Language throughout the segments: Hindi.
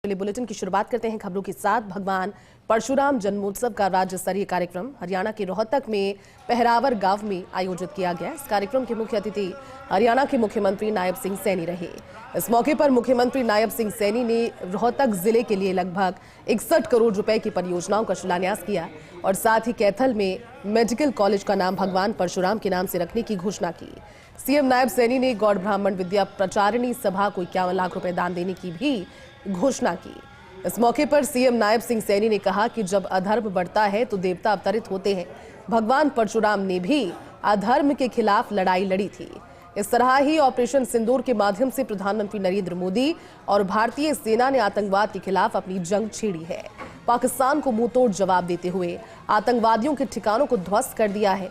बुलेटिन की शुरुआत करते हैं खबरों के साथ। भगवान परशुराम जन्मोत्सव का राज्य स्तरीय कार्यक्रम हरियाणा के रोहतक में पहरावर गांव में आयोजित किया गया। इस कार्यक्रम के मुख्य अतिथि हरियाणा के मुख्यमंत्री नायब सिंह सैनी रहे। इस मौके पर मुख्यमंत्री नायब सिंह सैनी ने रोहतक जिले के लिए लगभग 61 करोड़ रुपए की परियोजनाओं का शिलान्यास किया और साथ ही कैथल में मेडिकल कॉलेज का नाम भगवान परशुराम के नाम से रखने की घोषणा की। सीएम नायब सैनी ने गौड़ ब्राह्मण विद्या प्रचारिणी सभा को 51 लाख रुपए दान देने की भी घोषणा की। इस मौके पर सीएम नायब सिंह सैनी ने कहा कि जब अधर्म बढ़ता है तो देवता अवतरित होते हैं। भगवान परशुराम ने भी अधर्म के खिलाफ लड़ाई लड़ी थी। इस तरह ही ऑपरेशन सिंदूर के माध्यम से प्रधानमंत्री नरेंद्र मोदी और भारतीय सेना ने आतंकवाद के खिलाफ अपनी जंग छेड़ी है। पाकिस्तान को मुंहतोड़ जवाब देते हुए आतंकवादियों के ठिकानों को ध्वस्त कर दिया है।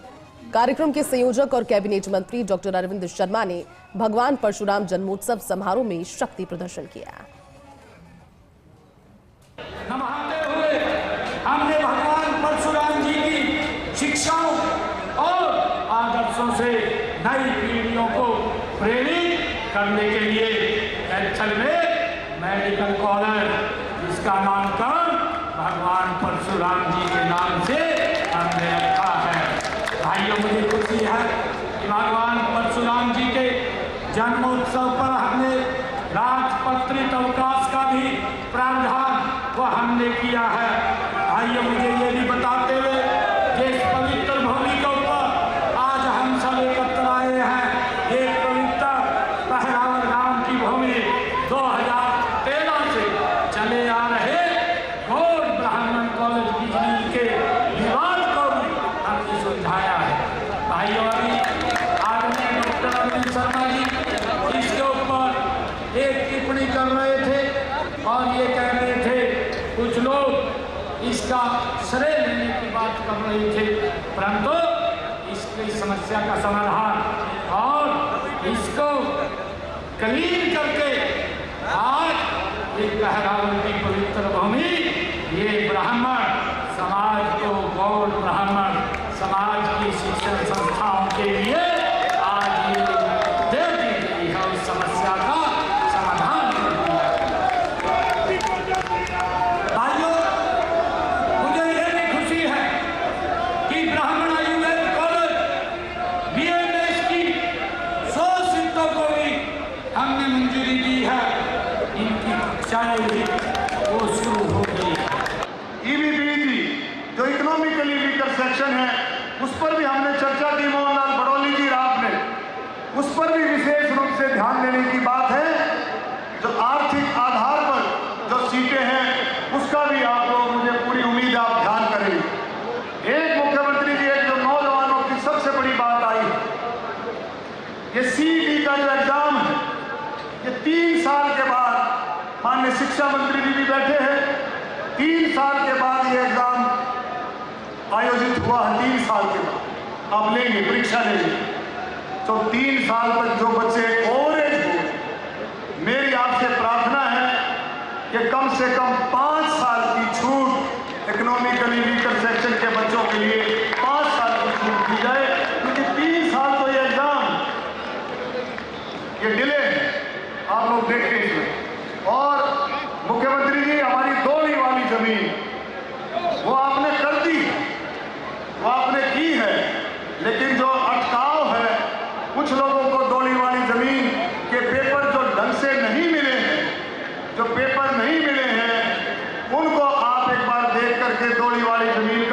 कार्यक्रम के संयोजक और कैबिनेट मंत्री डॉक्टर अरविंद शर्मा ने भगवान परशुराम जन्मोत्सव समारोह में शक्ति प्रदर्शन किया। नमहाते हुए हमने भगवान परशुराम जी की शिक्षाओं और आदर्शों से नई पीढ़ियों को प्रेरित करने के लिए कैथल में मेडिकल कॉलेज, जिसका नामकरण भगवान परशुराम जी के नाम से हमने रखा है। भाइयों, मुझे खुशी है कि भगवान परशुराम जी के जन्मोत्सव पर हमने राजपत्रित अवकाश का भी प्रावधान वो हमने किया है। भाइयों, मुझे ये भी बताते हुए कि इस पवित्र भूमि के ऊपर आज हम सब एकत्र आए हैं। ये पवित्र पहरावर गांव की भूमि 2013 से चले आ रहे गौड़ ब्राह्मण कॉलेज बिजली के विवाद को भी हमने सुलझाया है। भाइयों, अभी आदरणीय डॉक्टर अरविंद शर्मा जी इसके ऊपर एक टिप्पणी कर रहे थे और ये कह रहे थे, कुछ लोग इसका श्रेय लेने की बात कर रहे थे, परंतु इसकी समस्या का समाधान और इसको क्लीन करके आज एक पहरावर की पवित्र भूमि ये ब्राह्मण समाज को, गौड़ ब्राह्मण समाज की शिक्षण संस्थाओं के लिए आज ये दे दी गई है। उस समस्या का समाधान कर दिया। भाइयों, मुझे ये भी खुशी है कि ब्राह्मण आयुर्वेद कॉलेज बीएमएस की 100 सीटों को भी हमने मंजूरी दी है। इनकी कक्षाएं भी वो शुरू हो गई। ईबीबीजी जो इकोनॉमिकली वीकर सेक्शन है, उस पर भी हमने चर्चा की। मोहनलाल बड़ौली जी आपने उस पर भी विशेष रूप से ध्यान देने की बात है। जो आर्थिक आधार पर जो सीटें हैं उसका भी आप लोग, मुझे पूरी उम्मीद आप ध्यान करेंगे। एक मुख्यमंत्री जी, एक जो नौजवानों की सबसे बड़ी बात आई, ये सीईटी का जो एग्जाम है, ये 3 साल के बाद, माननीय शिक्षा मंत्री जी भी बैठे हैं, 3 साल के बाद ये एग्जाम आयोजित हुआ है। 3 साल के बाद आप लेंगे, परीक्षा लेंगे, तो 3 साल तक जो बच्चे ओवरेज हो, मेरी आपसे प्रार्थना है कि कम से कम 5 साल की छूट इकोनॉमिकली वीकर सेक्शन के बच्चों के लिए 5 साल की छूट दी जाए, क्योंकि 3 साल तो ये एग्जाम ये डिले है, आप लोग देखें इसमें। और मुख्यमंत्री जी, हमारी डोली वाली जमीन वो आपने कर दी, वो आपने की है, लेकिन जो अटकाव है, कुछ लोगों को डोली वाली जमीन के पेपर जो ढंग से नहीं मिले हैं, जो पेपर नहीं मिले हैं, उनको आप एक बार देख करके डोली वाली जमीन